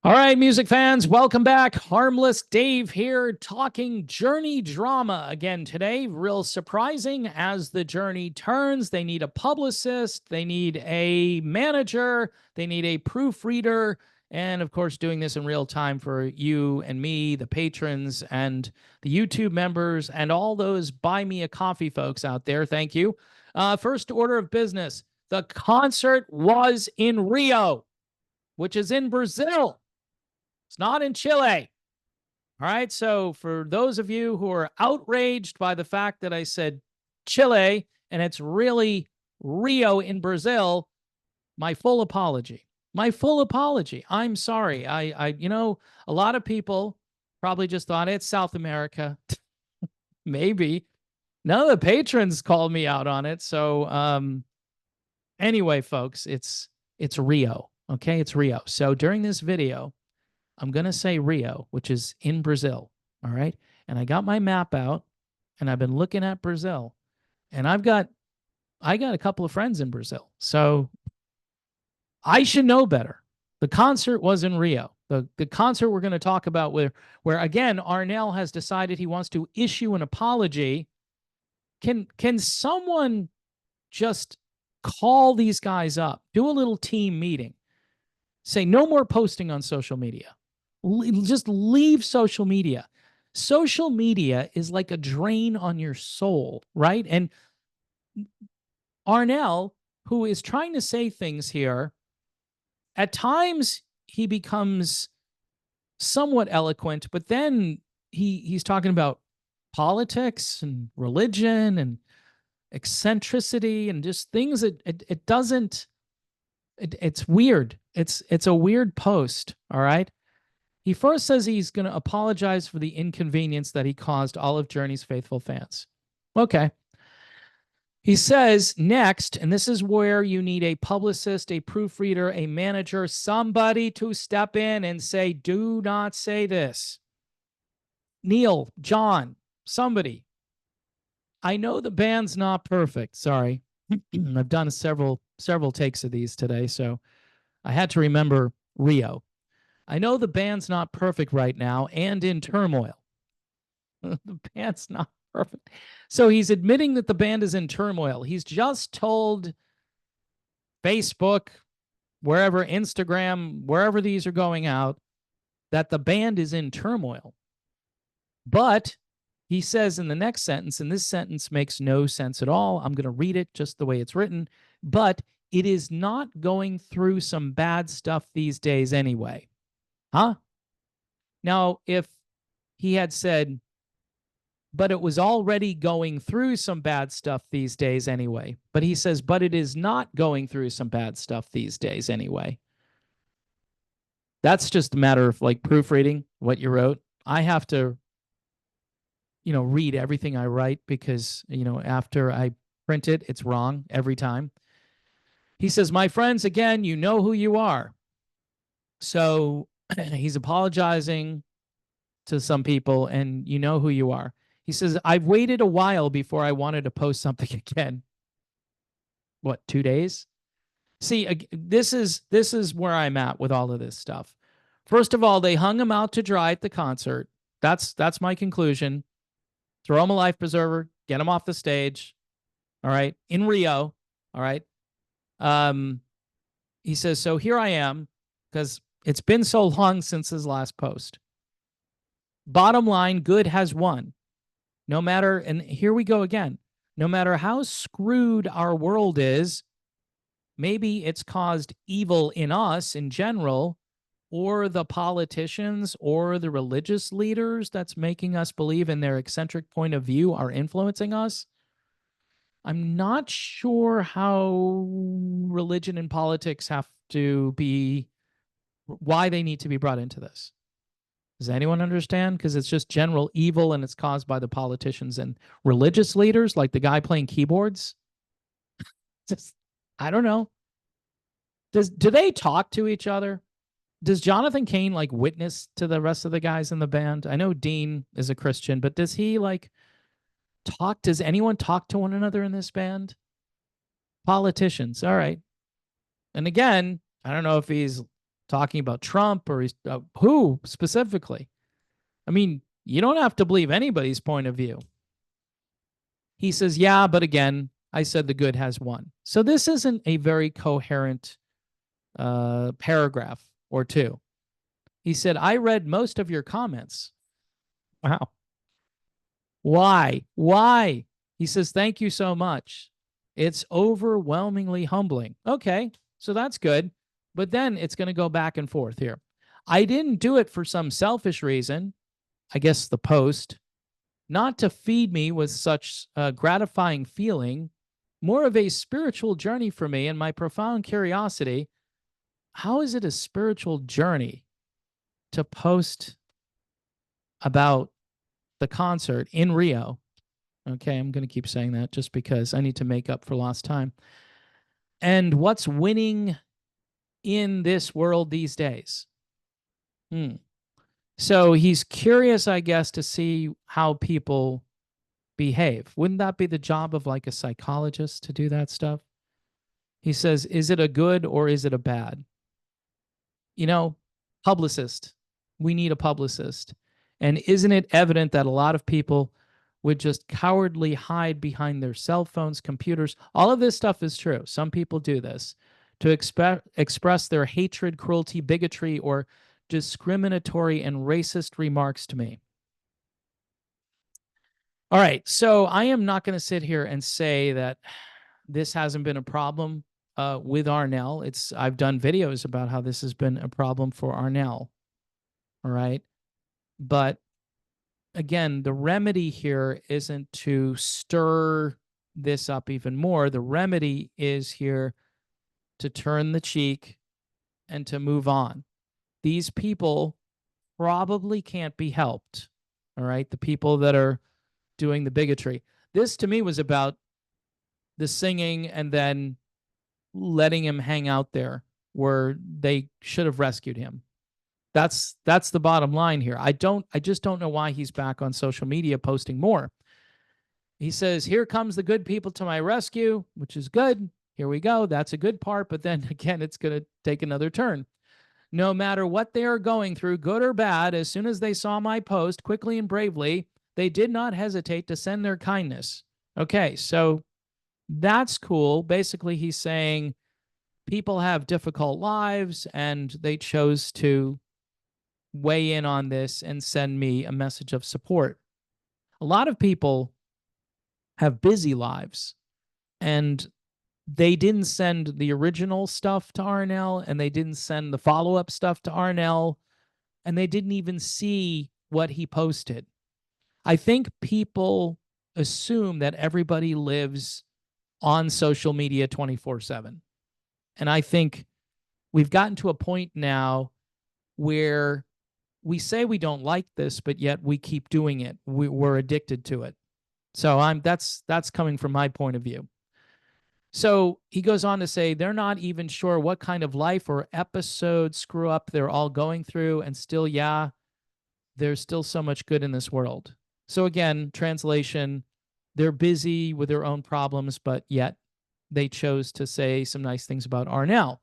All right, music fans, welcome back. Harmless Dave here, talking journey drama again today. Real surprising as the journey turns. They need a publicist, they need a manager, they need a proofreader, and of course, doing this in real time for you and me, the patrons, and the YouTube members, and all those buy me a coffee folks out there. Thank you. First order of business, the concert was in Rio, which is in Brazil. It's not in Chile. All right. So for those of you who are outraged by the fact that I said Chile and it's really Rio in Brazil, my full apology. My full apology. I'm sorry. A lot of people probably just thought it's South America. Maybe. None of the patrons called me out on it. So anyway, folks, it's Rio. Okay, it's Rio. So during this video, I'm going to say Rio, which is in Brazil. All right. And I got my map out and I've been looking at Brazil and I got a couple of friends in Brazil. So I should know better. The concert was in Rio. The concert we're going to talk about where again, Arnel has decided he wants to issue an apology. Can someone just call these guys up, do a little team meeting, say no more posting on social media. Just leave social media. Social media is like a drain on your soul, right? And Arnel, who is trying to say things here, at times he becomes somewhat eloquent, but then he's talking about politics and religion and eccentricity and just things that it doesn't. It's weird. It's a weird post. All right. He first says he's going to apologize for the inconvenience that he caused all of Journey's faithful fans. Okay. He says next, and this is where you need a publicist, a proofreader, a manager, somebody to step in and say, do not say this. Neil, John, somebody. I know the band's not perfect. Sorry. I've done several takes of these today, so I had to remember Rio. I know the band's not perfect right now and in turmoil. The band's not perfect. So he's admitting that the band is in turmoil. He's just told Facebook, wherever, Instagram, wherever these are going out, that the band is in turmoil. But he says in the next sentence, and this sentence makes no sense at all. I'm going to read it just the way it's written, but it is not going through some bad stuff these days anyway. Huh? Now, if he had said, but it was already going through some bad stuff these days anyway, but he says, but it is not going through some bad stuff these days anyway. That's just a matter of like proofreading what you wrote. I have to, read everything I write because, after I print it, it's wrong every time. He says, my friends, again, you know who you are. So he's apologizing to some people, and you know who you are. He says, I've waited a while before I wanted to post something again. What, 2 days? See, this is where I'm at with all of this stuff. First of all, they hung him out to dry at the concert. That's my conclusion. Throw him a life preserver, get him off the stage. All right. In Rio. All right. He says, so here I am, because it's been so long since his last post. Bottom line, good has won. No matter, and here we go again, no matter how screwed our world is, maybe it's caused evil in us in general, or the politicians or the religious leaders that's making us believe in their eccentric point of view are influencing us. I'm not sure how religion and politics have to be, why they need to be brought into this. Does anyone understand? Because it's just general evil and it's caused by the politicians and religious leaders, like the guy playing keyboards. Just, I don't know. Do they talk to each other? Does Jonathan Cain like witness to the rest of the guys in the band? I know Dean is a Christian, but does he like talk? Does anyone talk to one another in this band? Politicians. All right. And again, I don't know if he's talking about Trump or he's who specifically? I mean, you don't have to believe anybody's point of view. He says, yeah, but again, I said the good has won. So this isn't a very coherent paragraph or two. He said, I read most of your comments. Wow. Why? Why? He says, thank you so much. It's overwhelmingly humbling. Okay, so that's good. But then it's going to go back and forth here. I didn't do it for some selfish reason. I guess the post, not to feed me with such a gratifying feeling, more of a spiritual journey for me and my profound curiosity. How is it a spiritual journey to post about the concert in Rio? Okay, I'm going to keep saying that just because I need to make up for lost time. And what's winning in this world these days? So he's curious, I guess, to see how people behave. Wouldn't that be the job of like a psychologist to do that stuff? He says, is it a good or is it a bad? You know, publicist. We need a publicist. And isn't it evident that a lot of people would just cowardly hide behind their cell phones, computers? All of this stuff is true. Some people do this to express their hatred, cruelty, bigotry, or discriminatory and racist remarks to me. All right, so I am not going to sit here and say that this hasn't been a problem with Arnel. I've done videos about how this has been a problem for Arnel. All right, but again, the remedy here isn't to stir this up even more. The remedy is here to turn the cheek and to move on. These people probably can't be helped. All right, the people that are doing the bigotry. This to me was about the singing and then letting him hang out there where they should have rescued him. That's the bottom line here. I just don't know why he's back on social media posting more. He says, here comes the good people to my rescue, which is good. Here we go. That's a good part. But then again, it's going to take another turn. No matter what they are going through, good or bad, as soon as they saw my post, quickly and bravely, they did not hesitate to send their kindness. Okay, so that's cool. Basically, he's saying people have difficult lives and they chose to weigh in on this and send me a message of support. A lot of people have busy lives and they didn't send the original stuff to Arnel and they didn't send the follow-up stuff to Arnel and they didn't even see what he posted. I think people assume that everybody lives on social media 24/7. And I think we've gotten to a point now where we say we don't like this, but yet we keep doing it. We're addicted to it. So that's coming from my point of view. So he goes on to say they're not even sure what kind of life or episode screw up they're all going through. And still, yeah, there's still so much good in this world. So again, translation, they're busy with their own problems, but yet they chose to say some nice things about Arnel.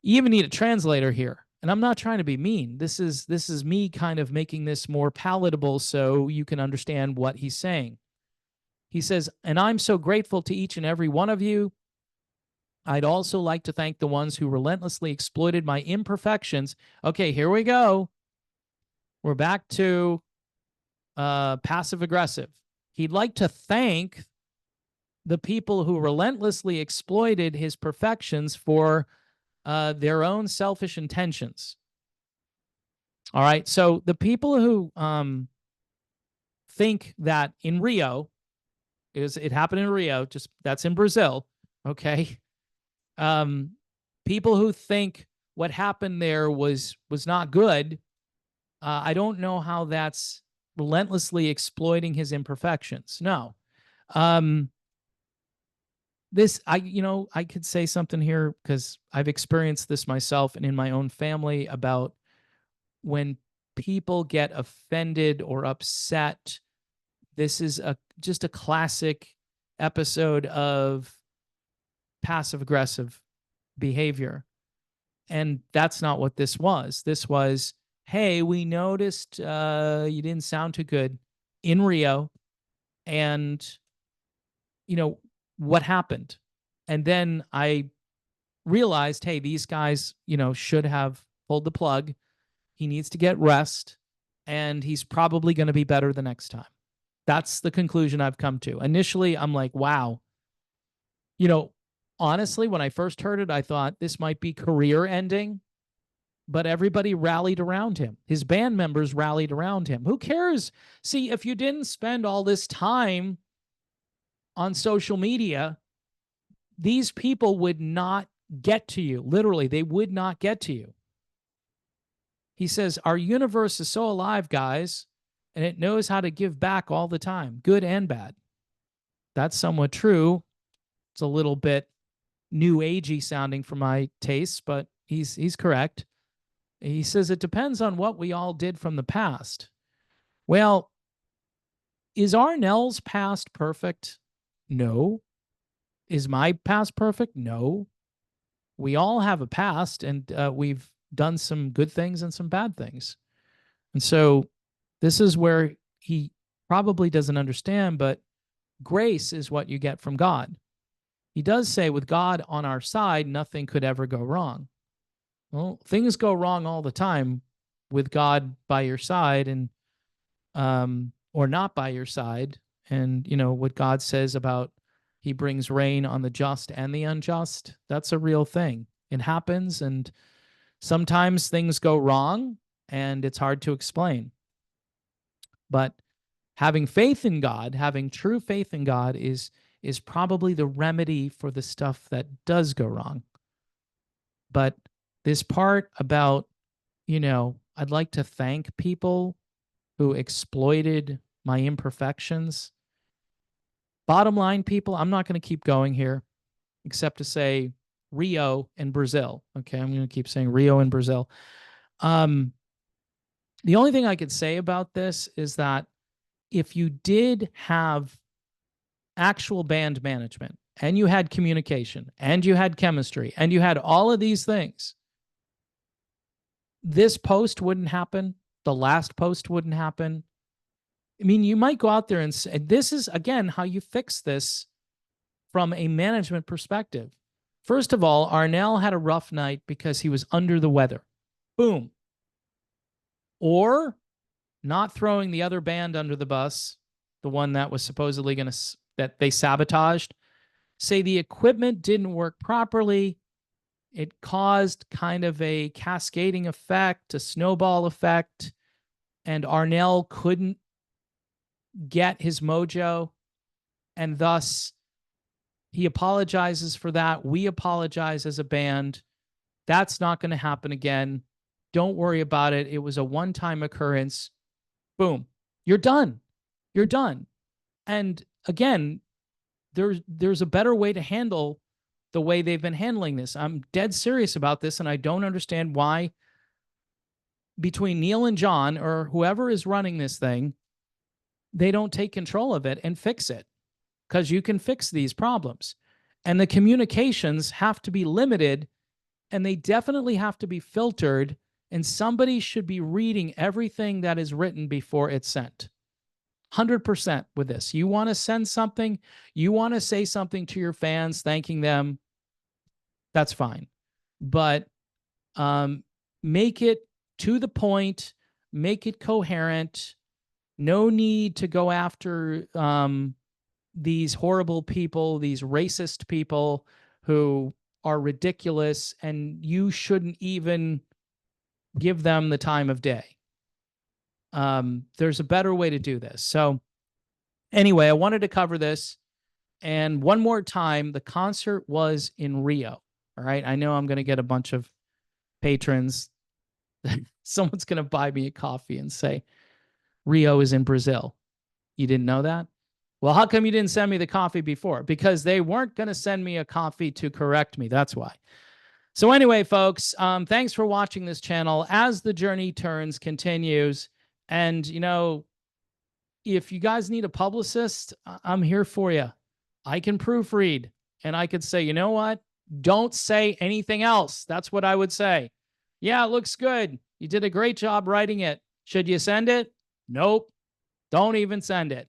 You even need a translator here. And I'm not trying to be mean. This is me kind of making this more palatable so you can understand what he's saying. He says, and I'm so grateful to each and every one of you. I'd also like to thank the ones who relentlessly exploited my imperfections. Okay, here we go. We're back to passive aggressive. He'd like to thank the people who relentlessly exploited his perfections for their own selfish intentions. All right, so the people who think that in Rio, it happened in Rio, just that's in Brazil, okay? People who think what happened there was not good, I don't know how that's relentlessly exploiting his imperfections. No. I could say something here because I've experienced this myself and in my own family about when people get offended or upset. This is just a classic episode of passive aggressive behavior. And that's not what this was. This was, hey, we noticed you didn't sound too good in Rio. And, what happened? And then I realized, hey, these guys, should have pulled the plug. He needs to get rest, and he's probably going to be better the next time. That's the conclusion I've come to. Initially, I'm like, wow. Honestly, when I first heard it, I thought this might be career ending, but everybody rallied around him. His band members rallied around him. Who cares? See, if you didn't spend all this time on social media, these people would not get to you. Literally, they would not get to you. He says, our universe is so alive, guys, and it knows how to give back all the time, good and bad. That's somewhat true. It's a little bit new agey sounding for my tastes, but he's correct. He says it depends on what we all did from the past. Well, is Arnel's past perfect? No. Is my past perfect? No. We all have a past, and we've done some good things and some bad things. And so this is where he probably doesn't understand, but grace is what you get from God. He does say, with God on our side, nothing could ever go wrong. Well, things go wrong all the time with God by your side, and or not by your side. And what God says about he brings rain on the just and the unjust, that's a real thing. It happens, and sometimes things go wrong, and it's hard to explain. But having faith in God, having true faith in God is probably the remedy for the stuff that does go wrong. But this part about, I'd like to thank people who exploited my imperfections. Bottom line, people, I'm not going to keep going here, except to say Rio and Brazil. Okay, I'm going to keep saying Rio and Brazil. The only thing I could say about this is that if you did have actual band management, and you had communication, and you had chemistry, and you had all of these things, this post wouldn't happen. The last post wouldn't happen. I mean, you might go out there and say, this is, again, how you fix this from a management perspective. First of all, Arnel had a rough night because he was under the weather. Boom. Or not throwing the other band under the bus, the one that was supposedly going to, that they sabotaged. Say the equipment didn't work properly. It caused kind of a cascading effect, a snowball effect, and Arnel couldn't get his mojo, and thus he apologizes for that. We apologize as a band. That's not going to happen again. Don't worry about it. It was a one-time occurrence. Boom. You're done. You're done. And again, there's a better way to handle the way they've been handling this. I'm dead serious about this, and I don't understand why between Neil and John, or whoever is running this thing, they don't take control of it and fix it, because you can fix these problems. And the communications have to be limited, and they definitely have to be filtered, and somebody should be reading everything that is written before it's sent. 100% with this. You want to send something, you want to say something to your fans, thanking them, that's fine. But make it to the point, make it coherent. No need to go after these horrible people, these racist people who are ridiculous, and you shouldn't even give them the time of day. There's a better way to do this. So anyway, I wanted to cover this. And one more time, the concert was in Rio. All right. I know I'm going to get a bunch of patrons. Someone's going to buy me a coffee and say, Rio is in Brazil. You didn't know that? Well, how come you didn't send me the coffee before? Because they weren't going to send me a coffee to correct me. That's why. So anyway, folks, thanks for watching this channel. As the journey turns, continues. And, if you guys need a publicist, I'm here for you. I can proofread, and I could say, you know what? Don't say anything else. That's what I would say. Yeah, it looks good. You did a great job writing it. Should you send it? Nope. Don't even send it.